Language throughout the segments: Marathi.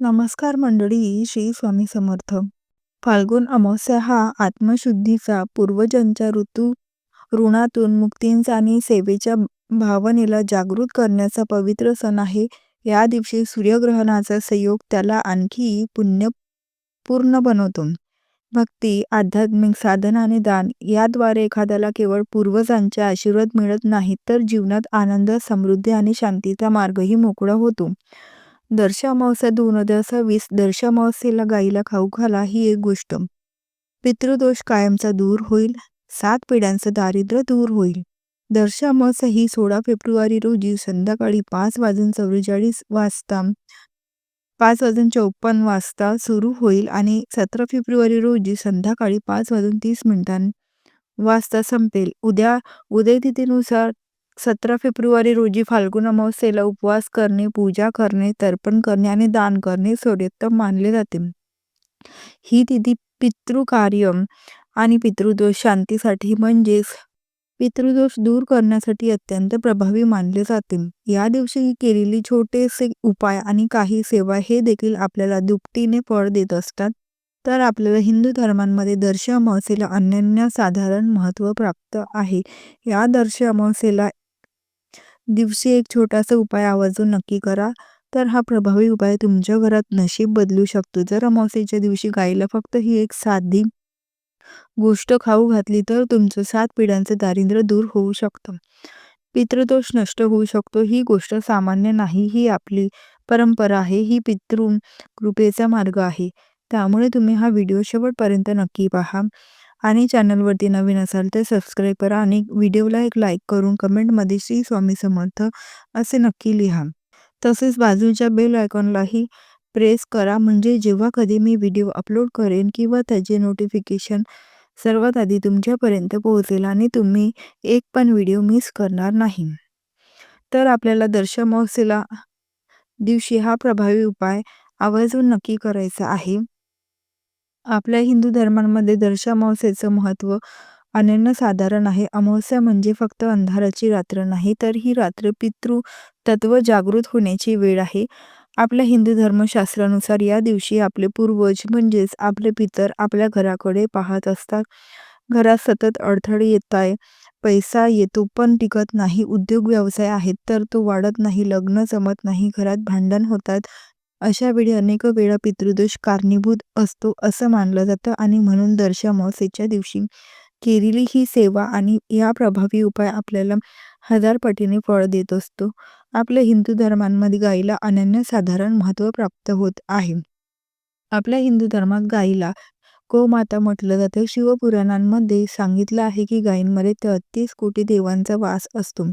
नमस्कार मंडळी, श्री स्वामी समर्थ. फाल्गुन अमावस्या हा आत्मशुद्धीचा, पूर्वजन्मच्या ऋणातून मुक्तीचा आणि सेवेच्या भावनेला जागृत करण्याचा पवित्र सण आहे. या दिवशी सूर्यग्रहणाचा संयोग त्याला आणखी पुण्यपूर्ण बनवतो. भक्ती, आध्यात्मिक साधना आणि दान याद्वारे एखाद्याला केवळ पूर्वजांचे आशीर्वाद मिळत नाहीत, तर जीवनात आनंद, समृद्धी आणि शांतीचा मार्गही मोकळा होतो. दर्श अमावस्या 2026. दर्श अमावस्येला गाईला खाऊ घाला ही एक गोष्ट. पितृदोष कायमचा दूर होईल. 7 पिढ्यांचं दारिद्र्य दूर होईल. दर्श अमावस्या ही 16 फेब्रुवारी रोजी संध्याकाळी 5:54 वाजता सुरू होईल आणि 17 फेब्रुवारी रोजी संध्याकाळी 5:30 वाजता संपेल. उदयतिथीनुसार 17 फेब्रुवारी रोजी फाल्गुन अमावस्येला उपवास करणे, पूजा करणे, तर्पण करणे आणि दान करणे सर्वोत्तम मानले जाते. ही तिथी पितृकार्य आणि पितृदोष शांतीसाठी म्हणजेच पितृदोष दूर करण्यासाठी अत्यंत प्रभावी मानले जाते. या दिवशी केलेली छोटेसे उपाय आणि काही सेवा हे देखील आपल्याला दुपटीने फळ देत असतात. तर आपल्याला हिंदू धर्मांमध्ये दर्श अमावस्येला अनन्यसाधारण महत्त्व प्राप्त आहे. या दर्श अमावस्येला दिवशी एक छोटासा उपाय आवर्जून नक्की करा. तर हा प्रभावी उपाय तुमच्या घरात नशीब बदलू शकतो. जर अमावस्येच्या दिवशी गाईला फक्त ही एक साधी गोष्ट खाऊ घातली तर तुमचं 7 पिढ्यांचं दारिद्र्य दूर होऊ शकतं. पितृदोष नष्ट होऊ शकतो. ही गोष्ट सामान्य नाही, ही आपली परंपरा आहे. ही पितृ कृपेचा मार्ग आहे. त्यामुळे तुम्ही हा व्हिडिओ शेवटपर्यंत नक्की पहा आणि चॅनलवरती नवीन असाल तर सबस्क्राईब करा आणि व्हिडिओला एक लाईक करून कमेंटमध्ये श्री स्वामी समर्थ असे नक्की लिहा. तसेच बाजूच्या बेल आयकॉनलाही प्रेस करा, म्हणजे जेव्हा कधी मी व्हिडिओ अपलोड करेन किंवा त्याचे नोटिफिकेशन सर्वात आधी तुमच्यापर्यंत पोहोचेल आणि तुम्ही एक पण व्हिडिओ मिस करणार नाही. तर आपल्याला दर्श अमावस्येला दिवशी हा प्रभावी उपाय आवर्जून नक्की करायचा आहे. आपल्या हिंदू धर्मांमध्ये दर्श अमावस्येचं महत्त्व अनन्यसाधारण आहे. अमावस्या म्हणजे फक्त अंधाराची रात्र नाही, तर ही रात्र पितृ तत्व जागृत होण्याची वेळ आहे. आपल्या हिंदू धर्मशास्त्रानुसार या दिवशी आपले पूर्वज म्हणजेच आपले पितर आपल्या घराकडे पाहत असतात. घरात सतत अडथळे येत आहे, पैसा येतो पण टिकत नाही, उद्योग व्यवसाय आहेत तर तो वाढत नाही, लग्न जमत नाही, घरात भांडण होतात. अशा वेळी अनेक वेळा पितृदोष कारणीभूत असतो असं मानलं जातं आणि म्हणून दर्श अमावस्येच्या दिवशी केलेली ही सेवा आणि या प्रभावी उपाय आपल्याला 1000 पटीने फळ देत असतो. आपल्या हिंदू धर्मांमध्ये गाईला अनन्यसाधारण महत्त्व प्राप्त होत आहे. आपल्या हिंदू धर्मात गाईला गोमाता म्हटलं जातं. शिवपुराणांमध्ये सांगितलं आहे की गायींमध्ये 33 कोटी देवांचा वास असतो.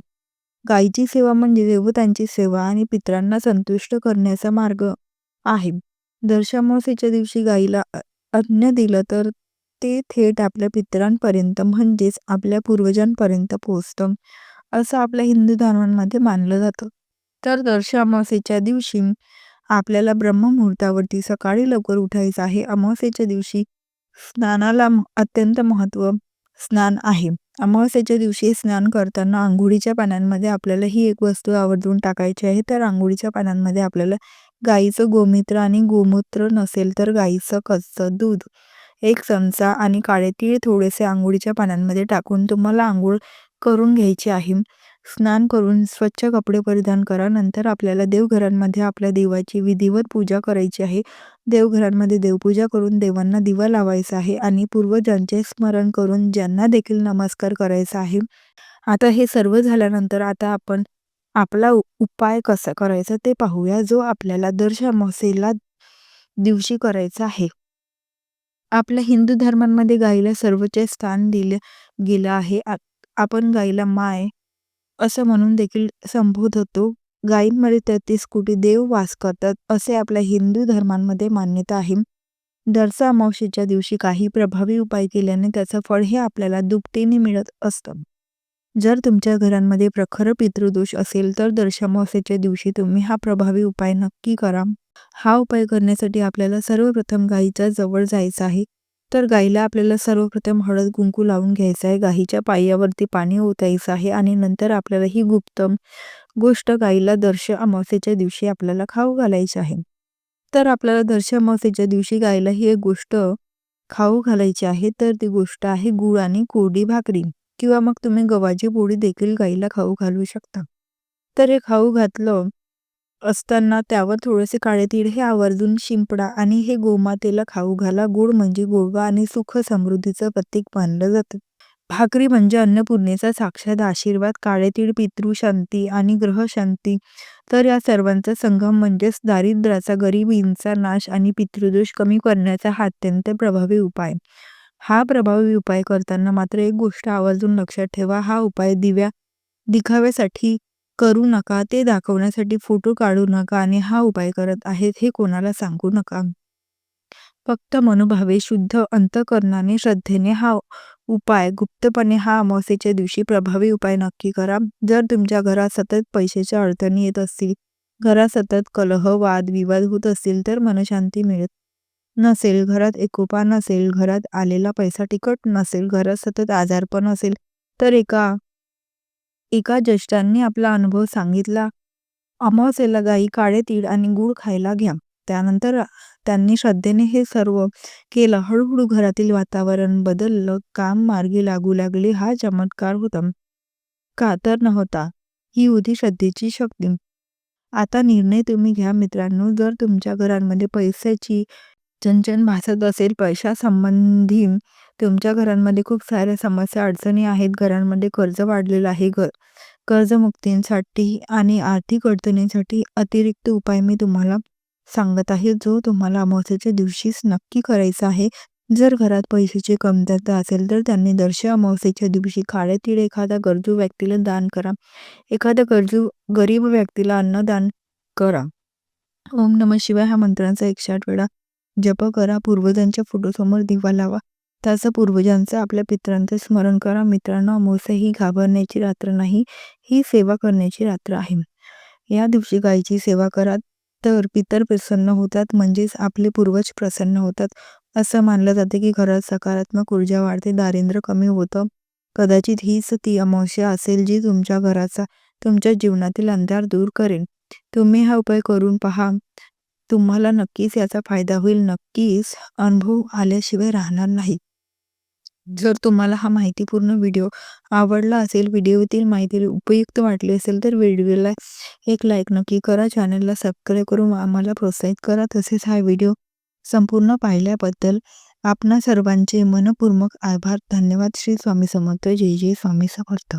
गायीची सेवा म्हणजे देवतांची सेवा आणि पितरांना संतुष्ट करण्याचा मार्ग आहे. दर्श अमावस्येच्या दिवशी गायीला अन्न दिलं तर ते थेट आपल्या पितरांपर्यंत म्हणजेच आपल्या पूर्वजांपर्यंत पोहोचतं, असं आपल्या हिंदू धर्मांमध्ये मानलं जातं. तर दर्श अमावस्येच्या दिवशी आपल्याला ब्रह्ममुहूर्तावरती सकाळी लवकर उठायचं आहे. अमावस्येच्या दिवशी स्नानाला अत्यंत स्नान आहे. अमावस्येच्या दिवशी स्नान करताना अंघोळीच्या पाण्यामध्ये आपल्याला ही एक वस्तू आवर्जून टाकायची आहे. तर अंघोळीच्या पाण्यामध्ये आपल्याला गाईचं गोमूत्र आणि गोमूत्र नसेल तर गाईचं कच्चं दूध 1 चमचा आणि काळे तीळ थोडेसे अंघोळीच्या पाण्यामध्ये टाकून तुम्हाला अंघोळ करून घ्यायची आहे. स्नान करून स्वच्छ कपडे परिधान करा. नंतर आपल्याला देवघरांमध्ये आपल्या देवाची विधिवत पूजा करायची आहे. देवघरांमध्ये देवपूजा करून देवांना दिवा लावायचा आहे आणि पूर्वजांचे स्मरण करून ज्यांना देखील नमस्कार करायचा आहे. आता हे सर्व झाल्यानंतर आता आपण आपला उपाय कसा करायचा ते पाहूया, जो आपल्याला दर्श अमावस्येला दिवशी करायचा आहे. आपल्या हिंदू धर्मांमध्ये गाईला सर्वोच्च स्थान दिलं गेलं आहे. आपण गाईला माय असं म्हणून देखील संबोधतो. गायींमध्ये 33 कोटी देव वास करतात असे आपल्या हिंदू धर्मांमध्ये मान्यता आहे. दर्श अमावस्येच्या दिवशी काही प्रभावी उपाय केल्याने त्याचं फळ हे आपल्याला दुपटीने मिळत असतं. जर तुमच्या घरांमध्ये प्रखर पितृदोष असेल तर दर्श अमावस्येच्या दिवशी तुम्ही हा प्रभावी उपाय नक्की करा. हा उपाय करण्यासाठी आपल्याला सर्वप्रथम गाईच्या जवळ जायचं आहे. तर गाईला आपल्याला सर्वप्रथम हळद कुंकू लावून घ्यायचं आहे. गाईच्या पायावरती पाणी ओतायचं आहे आणि नंतर आपल्याला ही गुप्त गोष्ट गाईला दर्श अमावस्येच्या दिवशी आपल्याला खाऊ घालायची आहे. तर आपल्याला दर अमावास्येच्या दिवशी गायला ही एक गोष्ट खाऊ घालायची आहे. तर ती गोष्ट आहे गूळ आणि कोरडी भाकरी किंवा मग तुम्ही गव्हाची पोळी देखील गाईला खाऊ घालू शकता. तर हे खाऊ घातलं असताना त्यावर थोडेसे काळे तीळ हे आवर्जून शिंपडा आणि हे गोमातेला खाऊ घाला. गूळ म्हणजे गोडवा आणि सुख समृद्धीचं प्रतीक मानलं जातं. भाकरी म्हणजे अन्नपूर्णेचा साक्षात आशीर्वाद. काळे तीळ पितृशांती आणि ग्रहशांती. तर या सर्वांचा संगम म्हणजेच दारिद्र्याचा, गरिबींचा नाश आणि पितृदोष कमी करण्याचा हा अत्यंत प्रभावी उपाय. हा प्रभावी उपाय करताना मात्र एक गोष्ट आवर्जून लक्षात ठेवा. हा उपाय दिखाव्यासाठी करू नका. ते दाखवण्यासाठी फोटो काढू नका आणि हा उपाय करत आहेत हे कोणाला सांगू नका. फक्त मनोभावे शुद्ध अंतःकरणाने श्रद्धेने हा उपाय गुप्तपणे हा अमावास्येच्या दिवशी प्रभावी उपाय नक्की करा. जर तुमच्या घरात सतत पैशाच्या अडचणी येत असतील, घरात सतत कलह, वाद, विवाद होत असतील, तर मनशांती मिळत नसेल, घरात एकोपा नसेल, घरात आलेला पैसा टिकत नसेल, घरात सतत आजारपण असेल, तर एका ज्येष्ठांनी आपला अनुभव सांगितला. अमावास्येला गाई काळे तीळ आणि गूळ खायला घ्या. त्यानंतर त्यांनी श्रद्धेने हे सर्व केलं. हळूहळू घरातील वातावरण बदललं. काम मार्गी लागू लागले. हा चमत्कार होता का तर नव्हता. ही होती श्रद्धेची शक्ती. आता निर्णय तुम्ही घ्या मित्रांनो. जर तुमच्या घरांमध्ये पैशाची चणचण भासत असेल, पैशासंबंधी तुमच्या घरांमध्ये खूप साऱ्या समस्या, अडचणी आहेत, घरांमध्ये कर्ज वाढलेलं आहे, कर्जमुक्तींसाठी आणि आर्थिक अडचणींसाठी अतिरिक्त उपाय मी तुम्हाला सांगत आहे, जो तुम्हाला अमावास्येच्या दिवशीच नक्की करायचा आहे. जर घरात पैशाची कमतरता असेल तर त्यांनी दर अमावास्येच्या दिवशी काळे तीळ एखाद्या गरजू व्यक्तीला दान करा. एखाद्या गरीब व्यक्तीला अन्नदान करा. ओम नमः शिवाय हा मंत्रांचा 108 वेळा जप करा. पूर्वजांच्या फोटोसमोर दिवा लावा. त्याचं पूर्वजांचं, आपल्या पितरांचं स्मरण करा. मित्रांनो, अमावास्या ही घाबरण्याची रात्र नाही, ही सेवा करण्याची रात्र आहे. या दिवशी गायीची सेवा करा तर पितर प्रसन्न होतात, म्हणजेच आपले पूर्वज प्रसन्न होतात. असं मानलं जाते की घरात सकारात्मक ऊर्जा वाढते, दारिद्र्य कमी होतं. कदाचित हीच ती अमावास्या असेल जी तुमच्या घराचा, तुमच्या जीवनातील अंधार दूर करेल. तुम्ही हा उपाय करून पहा. तुम्हाला नक्कीच याचा फायदा होईल. नक्कीच अनुभव आल्याशिवाय राहणार नाही. जर तुम्हाला हा माहितीपूर्ण व्हिडिओ आवडला असेल, व्हिडिओतील माहिती उपयुक्त वाटली असेल, तर व्हिडिओला एक लाईक नक्की करा. चॅनलला सबस्क्राईब करून आम्हाला प्रोत्साहित करा. तसेच हा व्हिडिओ संपूर्ण पाहिल्याबद्दल आपणा सर्वांचे मनपूर्वक आभार. धन्यवाद. श्री स्वामी समर्थ. जय जय स्वामी समर्थ.